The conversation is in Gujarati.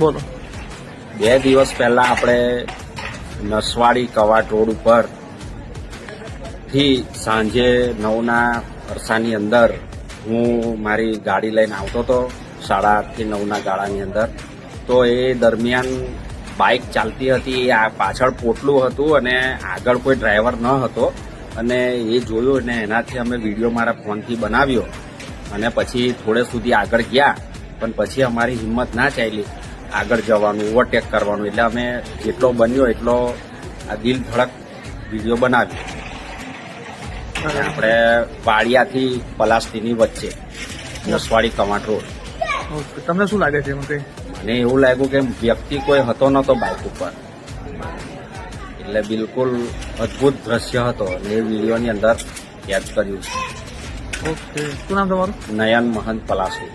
બોલો. 2 દિવસ પહેલા આપણે નસવાડી કવાટ રોડ ઉપર થી સાંજે 9ના અરસાની અંદર હું મારી ગાડી લઈને આવતો હતો 8:30 થી 9ના ગાળાની અંદર. તો એ દરમિયાન બાઇક ચાલતી હતી, આ પાછળ પોટલું હતું અને આગળ કોઈ ડ્રાઈવર ન હતો. અને એ જોયું અને એનાથી અમે વિડીયો મારા ફોનથી બનાવ્યો અને પછી થોડે સુધી આગળ ગયા. પણ પછી અમારી હિંમત ના ચાલી આગળ જવાનું, ઓવરટેક કરવાનું. એટલે અમે જેટલો બન્યો એટલો આ દિલ ધડક વિડીયો બનાવ્યો. આપણે વાડિયાથી પલાસ્તીની વચ્ચે નસવાડી કવાટ રોડ. ઓકે, તમને શું લાગે છે એમાં કંઈ? મને એવું લાગ્યું કે વ્યક્તિ કોઈ હતો નતો બાઇક ઉપર. એટલે બિલકુલ અદ્ભુત દ્રશ્ય હતો અને એ વિડીયોની અંદર કેદ કર્યું છે. ઓકે, શું નામ તમારું? નયન મહંત પલાસી.